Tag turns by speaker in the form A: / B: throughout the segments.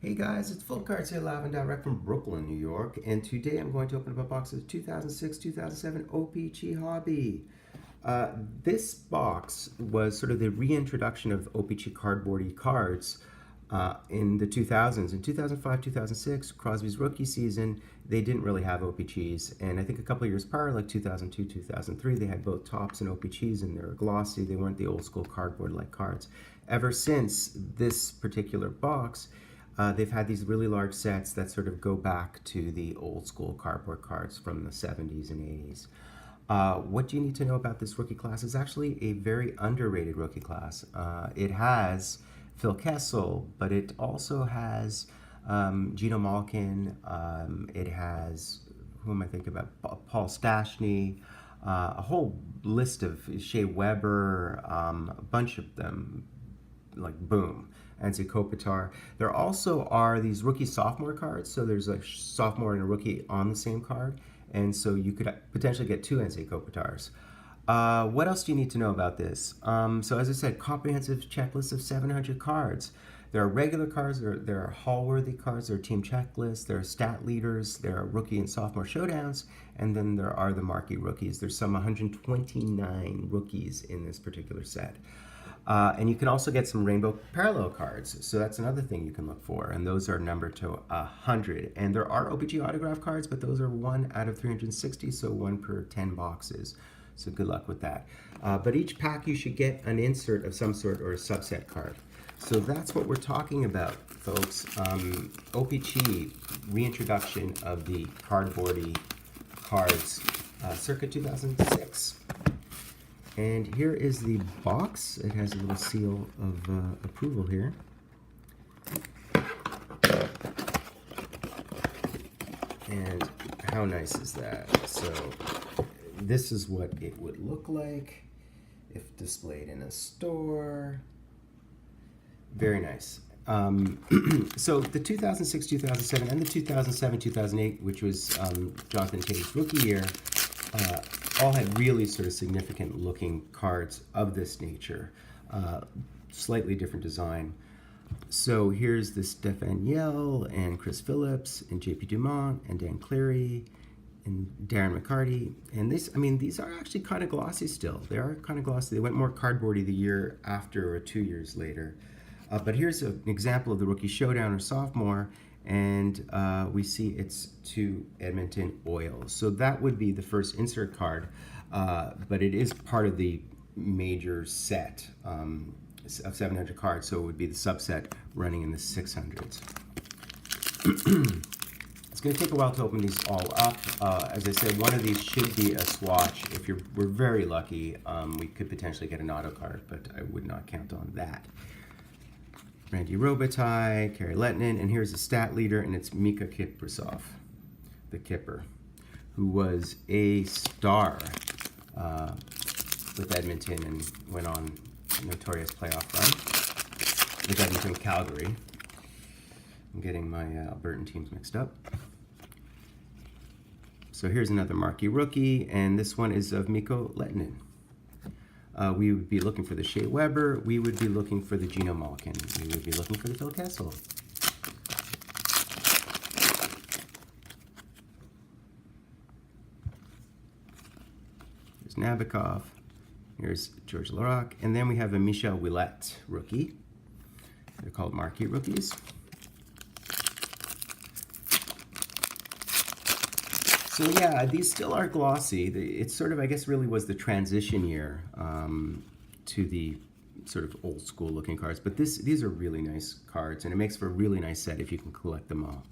A: Hey guys, it's Fultoncards here live and direct from Brooklyn, New York, and today I'm going to open up a box of 2006-2007 O-Pee-Chee Hobby. This box was sort of the reintroduction of O-Pee-Chee cardboardy cards in the 2000s. In 2005, 2006, Crosby's rookie season, they didn't really have O-Pee-Chees, and I think a couple of years prior, like 2002, 2003, they had both tops and O-Pee-Chees, and they were glossy. They weren't the old school cardboard-like cards. Ever since this particular box, they've had these really large sets that sort of go back to the old school cardboard cards from the 70s and 80s. What do you need to know about this rookie class? It's actually a very underrated rookie class. It has Phil Kessel, but it also has Gino Malkin. It has, who am I thinking about? Paul Stastny. A whole list of Shea Weber, a bunch of them, like boom. And Kopitar. There also are these rookie sophomore cards, so there's a sophomore and a rookie on the same card, and so you could potentially get two NC Kopitars. What else do you need to know about this? So as I said, comprehensive checklist of 700 cards. There are regular cards, there are hall-worthy cards, there are team checklists, there are stat leaders, there are rookie and sophomore showdowns, and then there are the marquee rookies. There's some 129 rookies in this particular set. And you can also get some rainbow parallel cards, so that's another thing you can look for, and those are numbered to 100. And there are O-Pee-Chee autograph cards, but those are 1 out of 360, so 1 per 10 boxes. So good luck with that. But each pack you should get an insert of some sort or a subset card. So that's what we're talking about, folks. O-Pee-Chee reintroduction of the cardboardy cards circa 2006. And here is the box. It has a little seal of approval here. And how nice is that? So this is what it would look like if displayed in a store. Very nice. So the 2006-2007 and the 2007-2008, which was Jonathan Taylor's rookie year, all had really sort of significant looking cards of this nature. Slightly different design. So here's the Stefan Yell and Chris Phillips and J.P. Dumont and Dan Cleary and Darren McCarty. And this, I mean, these are actually kind of glossy still. They are kind of glossy. They went more cardboardy the year after or 2 years later. But here's an example of the rookie showdown or sophomore, and we see it's to Edmonton Oil. So that would be the first insert card, but it is part of the major set of 700 cards, so it would be the subset running in the 600s. It's going to take a while to open these all up. As I said, one of these should be a swatch. If we're very lucky, we could potentially get an auto card, but I would not count on that. Randy Robitaille, Kerry Lettinen, and here's a stat leader, and it's Mika Kiprasov, the Kipper, who was a star with Edmonton and went on a notorious playoff run with Edmonton Calgary. I'm getting my Albertan teams mixed up. So here's another marquee rookie, and this one is of Mikko Lettinen. We would be looking for the Shea Weber. We would be looking for the Gino Malkin. We would be looking for the Phil Kessel. Here's Nabokov. Here's George Larac. And then we have a Michel Ouellette rookie. They're called marquee rookies. So yeah, these still are glossy. It sort of, I guess, really was the transition year to the sort of old school looking cards. But these are really nice cards, and it makes for a really nice set if you can collect them all.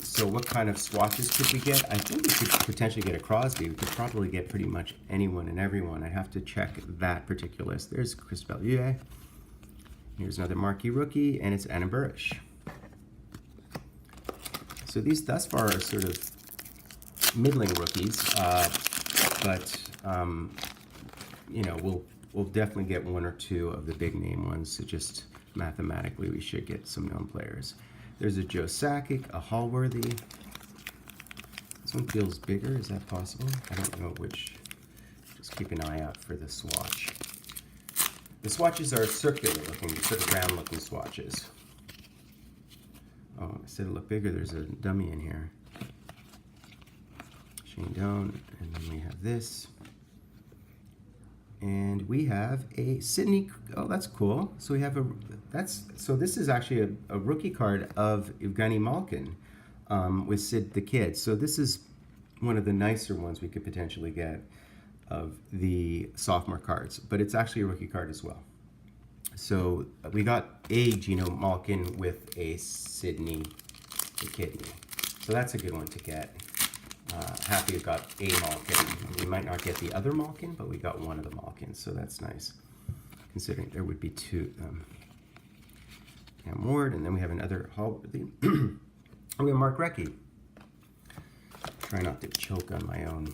A: So what kind of swatches could we get? I think we could potentially get a Crosby. We could probably get pretty much anyone and everyone. I have to check that particular list. There's Chris Bellier. Here's another marquee rookie, and it's Anna Burish. So these thus far are sort of middling rookies, but you know, we'll definitely get one or two of the big name ones. So just mathematically, we should get some known players. There's a Joe Sakic, a Hallworthy. This one feels bigger. Is that possible? I don't know which. Just keep an eye out for the swatch. The swatches are circular looking, sort of round looking swatches. Oh, I said it looked bigger. There's a dummy in here. Showdown, and then we have this. And we have a Sydney, oh, that's cool. So we have so this is actually a rookie card of Evgeny Malkin with Sid the Kid. So this is one of the nicer ones we could potentially get of the sophomore cards, but it's actually a rookie card as well. So we got a Geno Malkin with a Sydney the Kidney. So that's a good one to get. Happy we got a Malkin. We might not get the other Malkin, but we got one of the Malkins, so that's nice, considering there would be two of them. Cam Ward, and then we have another Hallworthy. We have Marquee. Try not to choke on my own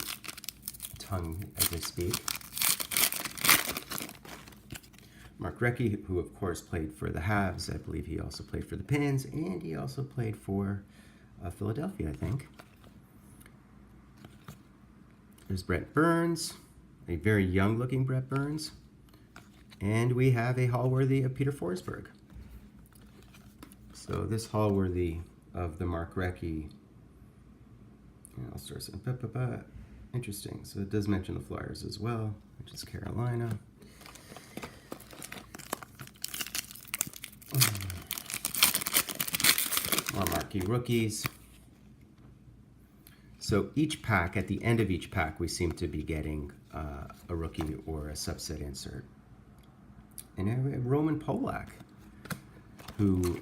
A: tongue as I speak. Marquee, who of course played for the Habs. I believe he also played for the Pens, and he also played for Philadelphia, I think. There's Brett Burns, a very young-looking Brett Burns. And we have a Hallworthy of Peter Forsberg. So this Hallworthy of the Marquee, I'll start some, interesting. So it does mention the Flyers as well, which is Carolina. More Marquee rookies. So each pack, at the end of each pack, we seem to be getting a rookie or a subset insert. And then we have Roman Polak, who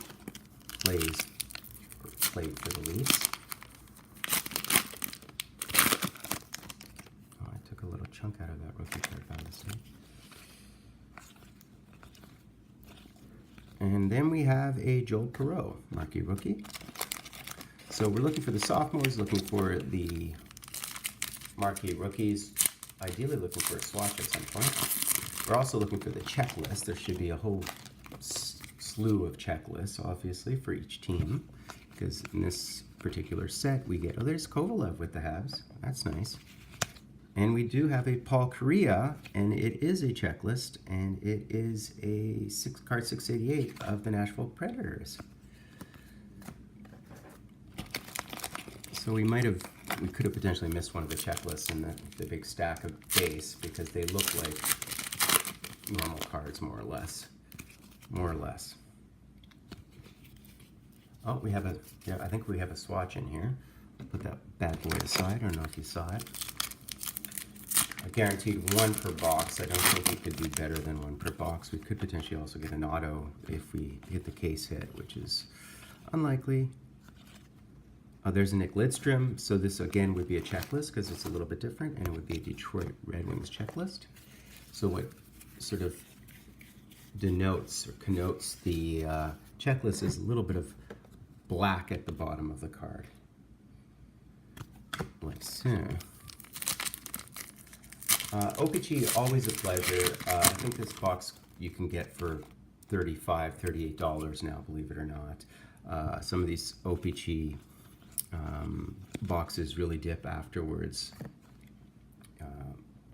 A: played for the Leafs. Oh, I took a little chunk out of that rookie card by mistake. And then we have a Joel Perreault, Marquee rookie. So we're looking for the sophomores, looking for the Marquee rookies, ideally looking for a swatch at some point. We're also looking for the checklist. There should be a whole slew of checklists, obviously, for each team, because in this particular set we get, oh, there's Kovalev with the Habs. That's nice. And we do have a Paul Kariya, and it is a checklist, and it is a card 688 of the Nashville Predators. So we could have potentially missed one of the checklists in the big stack of base, because they look like normal cards, more or less. Oh, I think we have a swatch in here. I'll put that bad boy aside. I don't know if you saw it. I guaranteed one per box. I don't think we could do better than one per box. We could potentially also get an auto if we hit the case hit, which is unlikely. There's a Nick Lidstrom, so this again would be a checklist because it's a little bit different, and it would be a Detroit Red Wings checklist. So what sort of denotes or connotes the checklist is a little bit of black at the bottom of the card, like so. O-Pee-Chee, always a pleasure. I think this box you can get for $35, $38 now, believe it or not. Some of these O-Pee-Chee boxes really dip afterwards.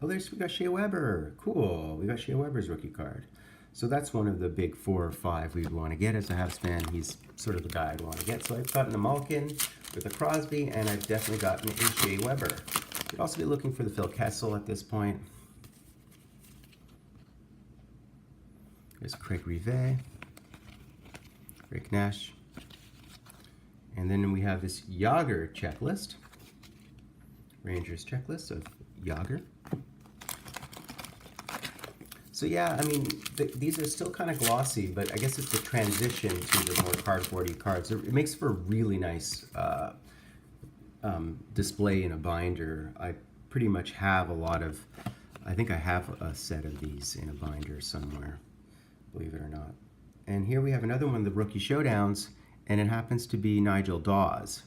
A: We got Shea Weber. Cool. We got Shea Weber's rookie card. So that's one of the big 4 or 5 we'd want to get as a Habs fan. He's sort of the guy I'd want to get. So I've gotten a Malkin with a Crosby, and I've definitely gotten a Shea Weber. You'd also be looking for the Phil Kessel at this point. There's Craig Rivet, Rick Nash. And then we have this Yager checklist, Rangers checklist of Yager. So yeah, I mean, these are still kind of glossy, but I guess it's the transition to the more cardboardy cards. It makes for a really nice display in a binder. I pretty much have a lot of, I think I have a set of these in a binder somewhere, believe it or not. And here we have another one of the rookie showdowns, and it happens to be Nigel Dawes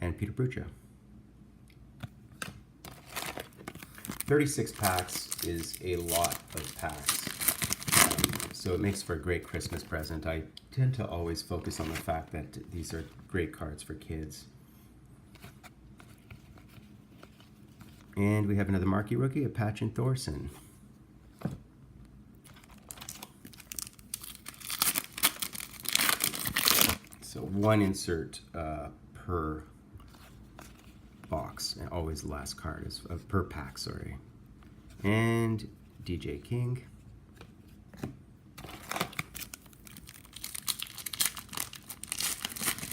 A: and Peter Brucha. 36 packs is a lot of packs, so it makes for a great Christmas present. I tend to always focus on the fact that these are great cards for kids. And we have another Marquee rookie, a Patchen Thorson. So one insert per box, and always the last card is per pack, sorry. And DJ King.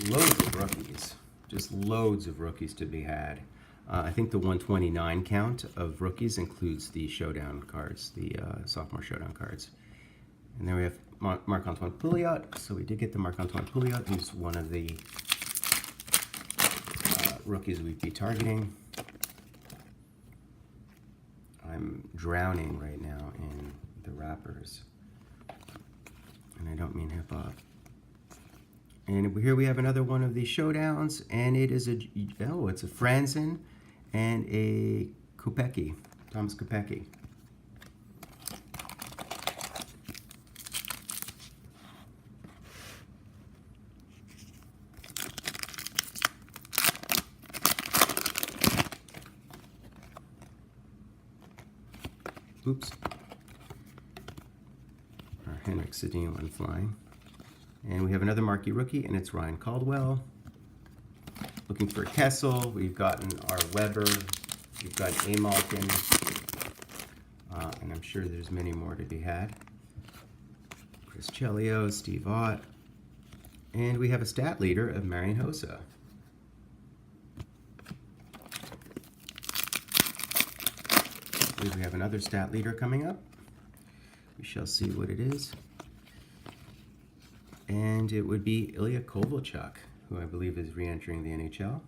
A: Loads of rookies, just loads of rookies to be had. I think the 129 count of rookies includes the Showdown cards, the Sophomore Showdown cards. And then we have Marc-Antoine Pouliot. So we did get the Marc-Antoine Pouliot, who's one of the rookies we'd be targeting. I'm drowning right now in the wrappers. And I don't mean hip-hop. And here we have another one of these Showdowns, and it is it's a Franzen and a Kopecky, Thomas Kopecky. Oops. Our Henrik Sedin one flying. And we have another Marquee rookie, and it's Ryan Caldwell. Looking for a Kessel. We've gotten our Weber. We've got a Malkin. And I'm sure there's many more to be had. Chris Chelios, Steve Ott. And we have a stat leader of Marian Hossa. We have another stat leader coming up. We shall see what it is. And it would be Ilya Kovalchuk, who I believe is re-entering the NHL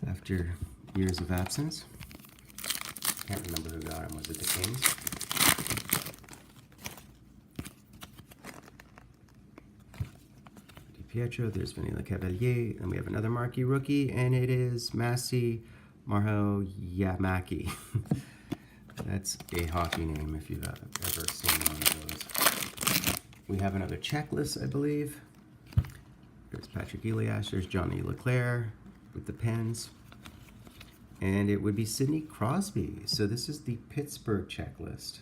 A: after years of absence. Can't remember who got him. Was it the Kings? DiPietro, there's Vanilla Cavalier, and we have another Marquee rookie, and it is Massi Marho-Yamaki. That's a hockey name if you've ever seen one of those. We have another checklist, I believe. There's Patrick Elias, there's Johnny Leclerc with the pens. And it would be Sidney Crosby. So this is the Pittsburgh checklist.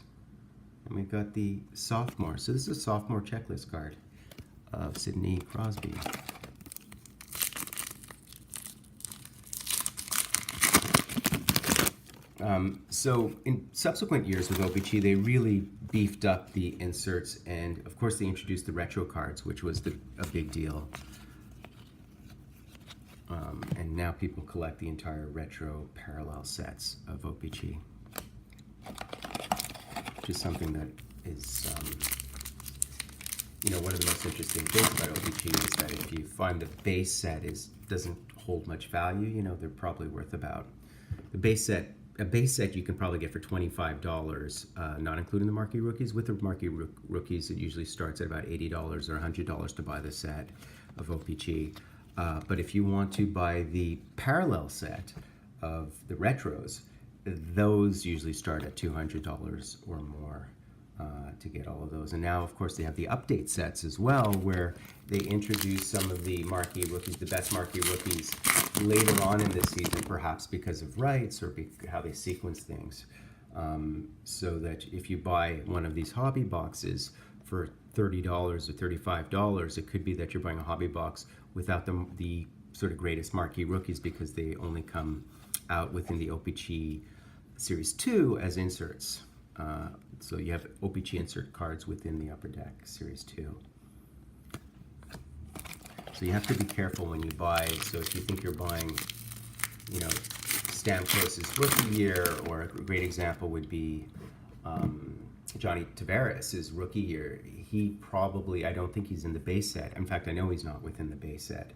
A: And we've got the sophomore. So this is a sophomore checklist card of Sidney Crosby. So in subsequent years with O-Pee-Chee, they really beefed up the inserts, and of course they introduced the retro cards, which was a big deal. And now people collect the entire retro parallel sets of O-Pee-Chee, which is something that is, one of the most interesting things about O-Pee-Chee is that if you find the base set doesn't hold much value, they're probably worth about the base set. A base set you can probably get for $25, not including the Marquee rookies. With the Marquee rookies, it usually starts at about $80 or $100 to buy the set of O-Pee-Chee. But if you want to buy the parallel set of the retros, those usually start at $200 or more to get all of those. And now, of course, they have the update sets as well, where they introduce some of the Marquee rookies, the best Marquee rookies, later on in the season, perhaps because of rights or how they sequence things. So that if you buy one of these hobby boxes for $30 or $35, it could be that you're buying a hobby box without the sort of greatest Marquee rookies, because they only come out within the O-Pee-Chee Series 2 as inserts. So you have O-Pee-Chee insert cards within the Upper Deck Series 2. So you have to be careful when you buy. So if you think you're buying, Stamkos's rookie year, or a great example would be Johnny Tavares' rookie year. He probably, I don't think he's in the base set. In fact, I know he's not within the base set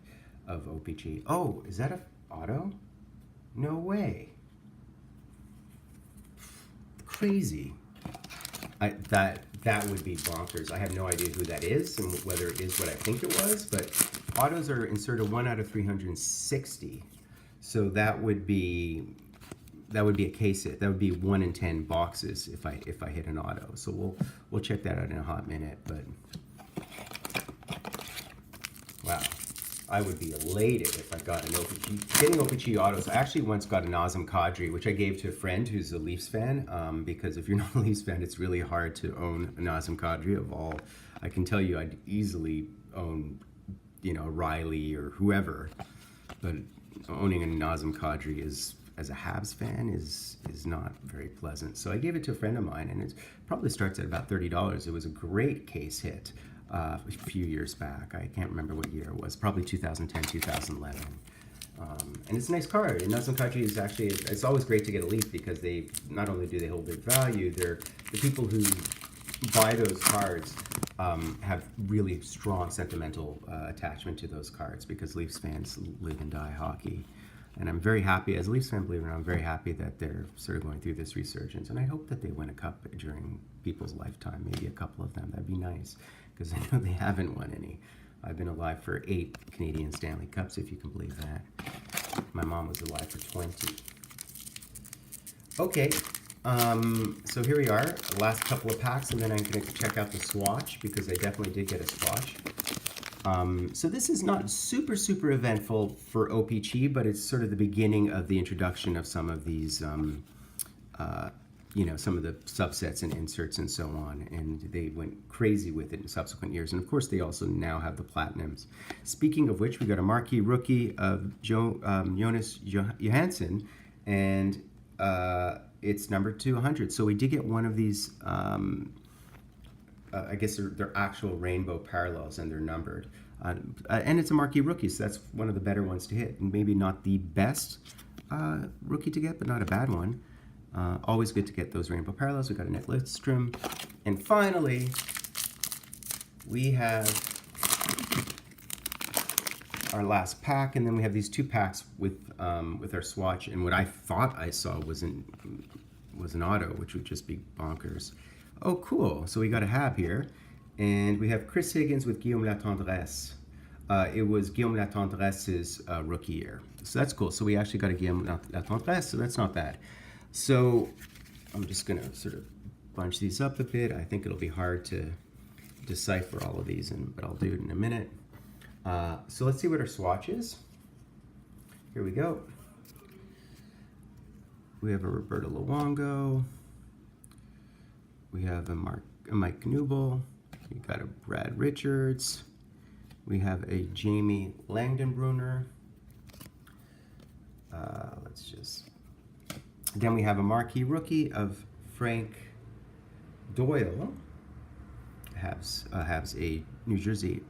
A: of O-Pee-Chee. Oh, is that a auto? No way. Crazy. That would be bonkers. I have no idea who that is and whether it is what I think it was, but autos are inserted 1 out of 360. So that would be a case hit. That would be 1 in 10 boxes if I hit an auto. So we'll check that out in a hot minute. But wow, I would be elated if I got an O-Pee-Chee. Getting O-Pee-Chee autos. I actually once got a Nazem Kadri, which I gave to a friend who's a Leafs fan, because if you're not a Leafs fan, it's really hard to own a Nazem Kadri of all. I can tell you I'd easily own, Riley or whoever, but owning a Nazem Kadri is, as a Habs fan, is not very pleasant. So I gave it to a friend of mine, and it probably starts at about $30. It was a great case hit. A few years back. I can't remember what year it was. Probably 2010, 2011. And it's a nice card. And Nazem Kadri is actually, it's always great to get a Leaf because they, not only do they hold their value, they're the people who buy those cards have really strong sentimental attachment to those cards because Leafs fans live and die hockey. And I'm very happy, as a Leafs fan, believe it or not, I'm very happy that they're sort of going through this resurgence. And I hope that they win a cup during people's lifetime, maybe a couple of them. That'd be nice, because I know they haven't won any. I've been alive for 8 Canadian Stanley Cups, if you can believe that. My mom was alive for 20. Okay, so here we are, the last couple of packs, and then I'm going to check out the swatch, because I definitely did get a swatch. So this is not super eventful for O-Pee-Chee, but it's sort of the beginning of the introduction of some of these, some of the subsets and inserts and so on. And they went crazy with it in subsequent years. And of course, they also now have the platinums. Speaking of which, we got a marquee rookie of Jonas Johansson, and it's number 200. So we did get one of these. I guess they're actual rainbow parallels, and they're numbered. And it's a marquee rookie, so that's one of the better ones to hit. And maybe not the best rookie to get, but not a bad one. Always good to get those rainbow parallels. We got a Nick Lidstrom. And finally, we have our last pack, and then we have these 2 packs with our swatch. And what I thought I saw was an auto, which would just be bonkers. Oh, cool. So we got a Hab here. And we have Chris Higgins with Guillaume Latendresse. It was Guillaume Latendresse's rookie year. So that's cool. So we actually got a Guillaume Latendresse, so that's not bad. So I'm just going to sort of bunch these up a bit. I think it'll be hard to decipher all of these, but I'll do it in a minute. So let's see what our swatch is. Here we go. We have a Roberto Luongo. We have a Mike Knubel. We got a Brad Richards. We have a Jamie Langdenbrunner. Then we have a marquee rookie of Frank Doyle. Has a New Jersey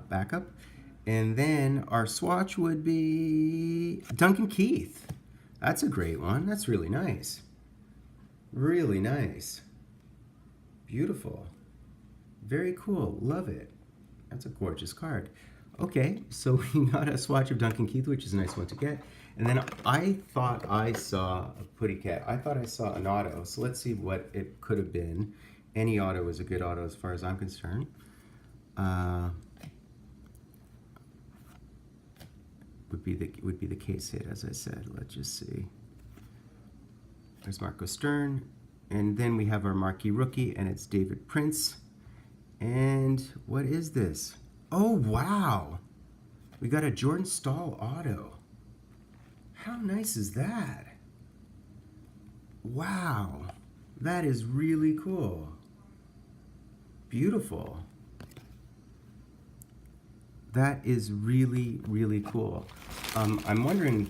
A: backup. And then our swatch would be Duncan Keith. That's a great one. That's really nice. Really nice. Beautiful. Very cool. Love it. That's a gorgeous card. Okay, so we got a swatch of Duncan Keith, which is a nice one to get. And then I thought I saw a Putty Cat. I thought I saw an auto. So let's see what it could have been. Any auto is a good auto as far as I'm concerned. Would be the case hit, as I said. Let's just see. There's Marco Stern. And then we have our marquee rookie, and it's David Prince. And what is this? Oh, wow. We got a Jordan Staal auto. How nice is that? Wow. That is really cool. Beautiful. That is really, really cool. I'm wondering,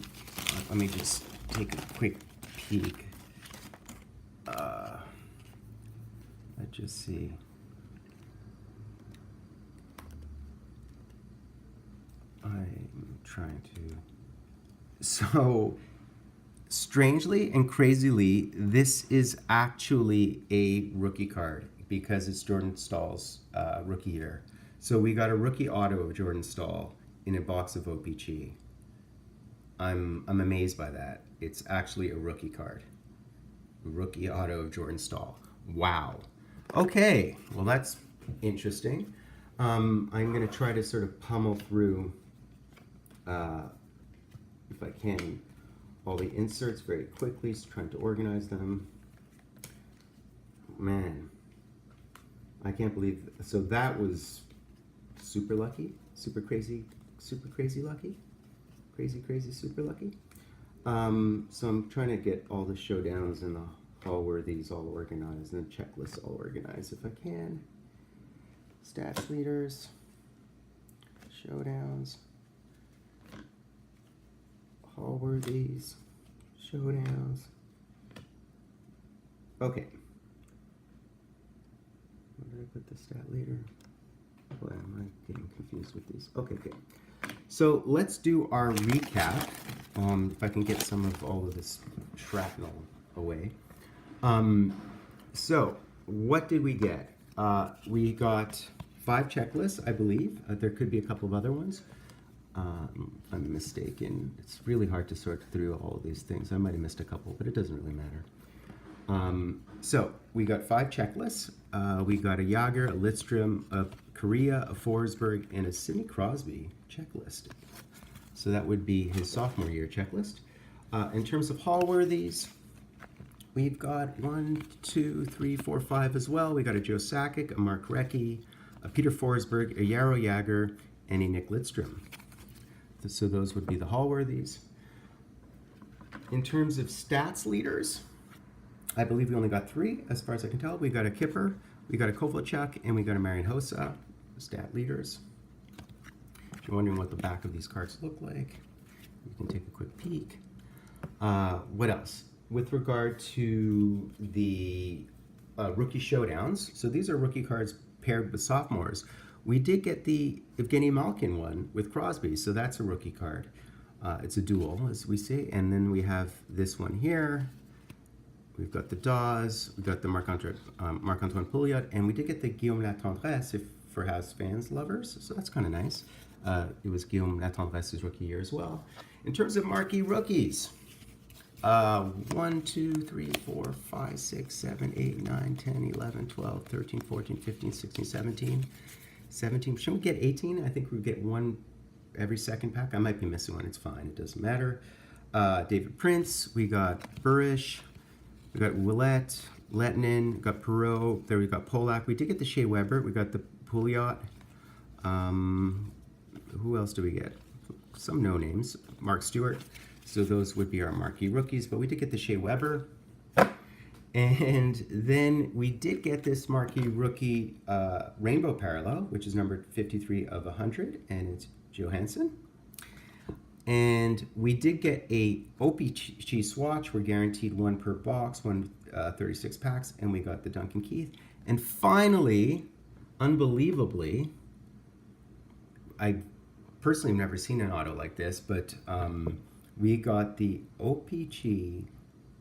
A: let me just take a quick peek. Let's just see. I'm trying to. So, strangely and crazily, this is actually a rookie card because it's Jordan Staal's rookie year. So we got a rookie auto of Jordan Staal in a box of O-Pee-Chee. I'm amazed by that. It's actually a rookie card. A rookie auto of Jordan Staal. Wow. Okay, well that's interesting. I'm going to try to sort of pummel through, if I can, all the inserts very quickly, just trying to organize them. Man, I can't believe, so that was super lucky, super crazy, super crazy lucky. Crazy, crazy, super lucky. So I'm trying to get all the showdowns and the Hallworthies all organized and the checklists all organized if I can. Stats leaders, showdowns, Hallworthies, showdowns. Okay. Where did I put the stat leader? Boy, am I getting confused with these. Okay, good. So let's do our recap. If I can get some of all of this shrapnel away. So what did we get? We got 5 checklists, I believe. There could be a couple of other ones. If I'm mistaken, it's really hard to sort through all of these things. I might have missed a couple, but it doesn't really matter. So we got 5 checklists. We got a Jager, a Lidstrom, a Korea, a Forsberg, and a Sidney Crosby checklist. So that would be his sophomore year checklist. In terms of Hallworthies, we've got 1, 2, 3, 4, 5 as well. We got a Joe Sakic, a Mark Recchi, a Peter Forsberg, a Jaromir Jagr, and a Nick Lidstrom. So those would be the Hallworthies. In terms of stats leaders, I believe we only got 3, as far as I can tell. We got a Kipper, we got a Kovalchuk, and we got a Marian Hossa, stat leaders. If you're wondering what the back of these cards look like, you can take a quick peek. What else? With regard to the rookie showdowns, so these are rookie cards paired with sophomores. We did get the Evgeny Malkin one with Crosby, so that's a rookie card. It's a dual, as we see, and then we have this one here. We've got the Dawes, we've got the Marc-Antoine Pouliot, and we did get the Guillaume Latendresse for Habs fans, lovers, so that's kind of nice. It was Guillaume Latendresse's rookie year as well. In terms of marquee rookies, 1, 2, 3, 4, 5, 6, 7, 8, 9, 10, 11, 12, 13, 14, 15, 16, 17. 17. Shouldn't we get 18? I think we get 1 every second pack. I might be missing one. It's fine. It doesn't matter. David Prince. We got Burish. We got Willette, Lettinen. We got Perreault. There we got Polak. We did get the Shea Weber. We got the Pouliot. Who else do we get? Some no names. Mark Stewart. So those would be our marquee rookies. But we did get the Shea Weber. And then we did get this marquee rookie Rainbow Parallel, which is numbered 53 of 100, and it's Johansson. And we did get a O-Pee-Chee Swatch. We're guaranteed 1 per box, 36 packs, and we got the Duncan Keith. And finally, unbelievably, I personally have never seen an auto like this, but we got the O-Pee-Chee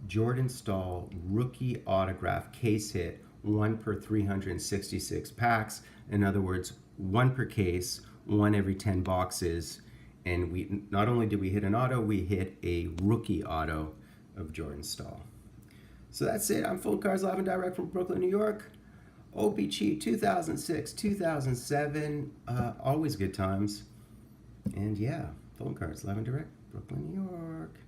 A: Jordan Staal rookie autograph case hit, 1 per 366 packs. In other words, 1 per case, 1 every 10 boxes. And we not only did we hit an auto, we hit a rookie auto of Jordan Staal. So that's it. I'm Fultoncards live and direct from Brooklyn, New York. O-Pee-Chee 2006, 2007, always good times. And yeah, Fultoncards live and direct, Brooklyn, New York.